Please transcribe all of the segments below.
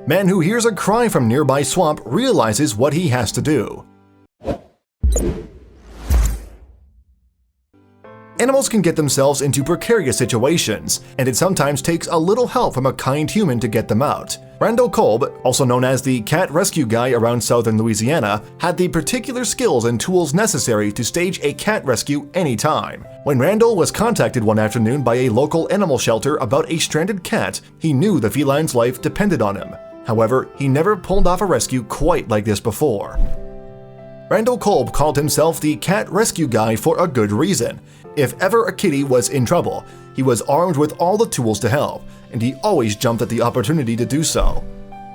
Man who hears a cry from nearby swamp realizes what he has to do. Animals can get themselves into precarious situations, and it sometimes takes a little help from a kind human to get them out. Randall Kolb, also known as the cat rescue guy around southern Louisiana, had the particular skills and tools necessary to stage a cat rescue anytime. When Randall was contacted one afternoon by a local animal shelter about a stranded cat, he knew the feline's life depended on him. However, he never pulled off a rescue quite like this before. Randall Kolb called himself the cat rescue guy for a good reason. If ever a kitty was in trouble, he was armed with all the tools to help, and he always jumped at the opportunity to do so.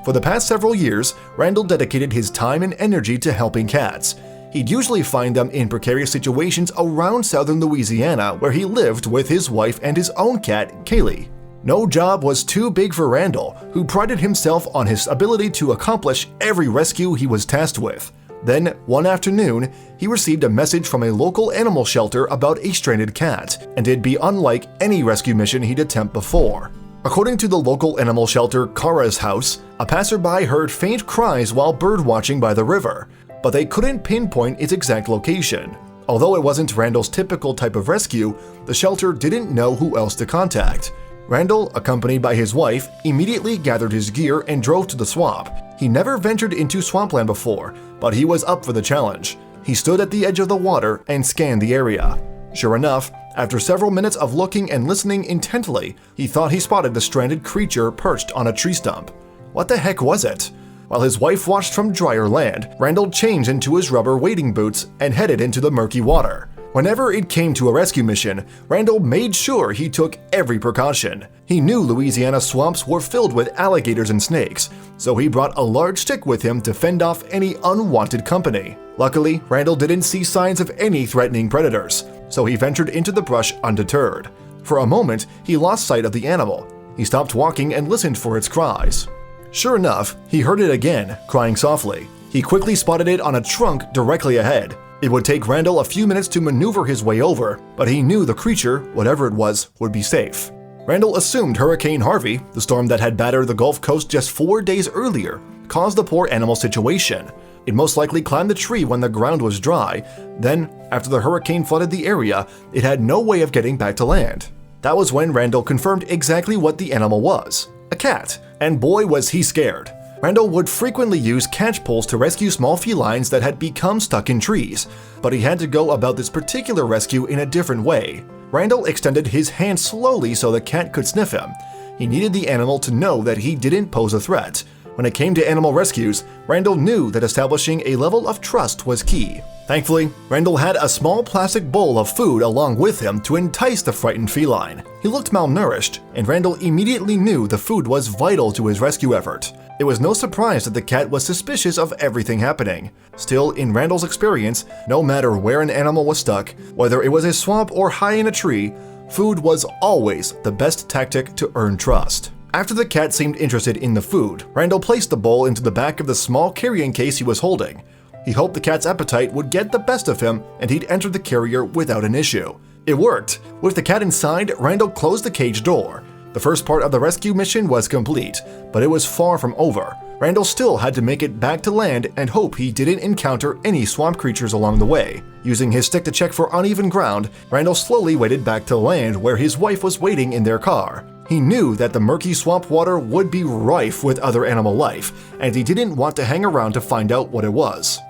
For the past several years, Randall dedicated his time and energy to helping cats. He'd usually find them in precarious situations around southern Louisiana, where he lived with his wife and his own cat, Kaylee. No job was too big for Randall, who prided himself on his ability to accomplish every rescue he was tasked with. Then, one afternoon, he received a message from a local animal shelter about a stranded cat, and it'd be unlike any rescue mission he'd attempted before. According to the local animal shelter Kara's house, a passerby heard faint cries while birdwatching by the river, but they couldn't pinpoint its exact location. Although it wasn't Randall's typical type of rescue, the shelter didn't know who else to contact. Randall, accompanied by his wife, immediately gathered his gear and drove to the swamp. He never ventured into swampland before, but he was up for the challenge. He stood at the edge of the water and scanned the area. Sure enough, after several minutes of looking and listening intently, he thought he spotted the stranded creature perched on a tree stump. What the heck was it? While his wife watched from drier land, Randall changed into his rubber wading boots and headed into the murky water. Whenever it came to a rescue mission, Randall made sure he took every precaution. He knew Louisiana swamps were filled with alligators and snakes, so he brought a large stick with him to fend off any unwanted company. Luckily, Randall didn't see signs of any threatening predators, so he ventured into the brush undeterred. For a moment, he lost sight of the animal. He stopped walking and listened for its cries. Sure enough, he heard it again, crying softly. He quickly spotted it on a trunk directly ahead. It would take Randall a few minutes to maneuver his way over, but he knew the creature, whatever it was, would be safe. Randall assumed Hurricane Harvey, the storm that had battered the Gulf Coast just 4 days earlier, caused the poor animal situation. It most likely climbed the tree when the ground was dry. Then, after the hurricane flooded the area, it had no way of getting back to land. That was when Randall confirmed exactly what the animal was: a cat. And boy was he scared. Randall would frequently use catch poles to rescue small felines that had become stuck in trees, but he had to go about this particular rescue in a different way. Randall extended his hand slowly so the cat could sniff him. He needed the animal to know that he didn't pose a threat. When it came to animal rescues, Randall knew that establishing a level of trust was key. Thankfully, Randall had a small plastic bowl of food along with him to entice the frightened feline. He looked malnourished, and Randall immediately knew the food was vital to his rescue effort. It was no surprise that the cat was suspicious of everything happening. Still, in Randall's experience, no matter where an animal was stuck, whether it was a swamp or high in a tree, food was always the best tactic to earn trust. After the cat seemed interested in the food, Randall placed the bowl into the back of the small carrying case he was holding. He hoped the cat's appetite would get the best of him and he'd enter the carrier without an issue. It worked. With the cat inside, Randall closed the cage door. The first part of the rescue mission was complete, but it was far from over. Randall still had to make it back to land and hope he didn't encounter any swamp creatures along the way. Using his stick to check for uneven ground, Randall slowly waded back to land where his wife was waiting in their car. He knew that the murky swamp water would be rife with other animal life, and he didn't want to hang around to find out what it was.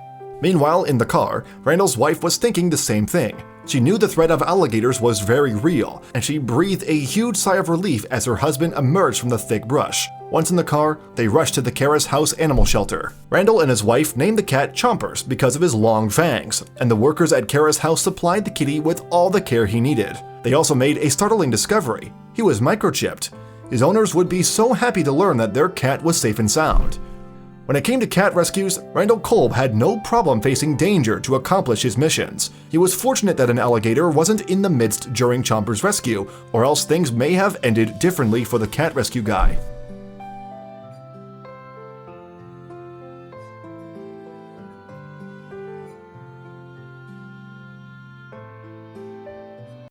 Meanwhile, in the car, Randall's wife was thinking the same thing. She knew the threat of alligators was very real, and she breathed a huge sigh of relief as her husband emerged from the thick brush. Once in the car, they rushed to the Kara's house animal shelter. Randall and his wife named the cat Chompers because of his long fangs, and the workers at Kara's house supplied the kitty with all the care he needed. They also made a startling discovery. He was microchipped. His owners would be so happy to learn that their cat was safe and sound. When it came to cat rescues, Randall Kolb had no problem facing danger to accomplish his missions. He was fortunate that an alligator wasn't in the midst during Chomper's rescue, or else things may have ended differently for the cat rescue guy.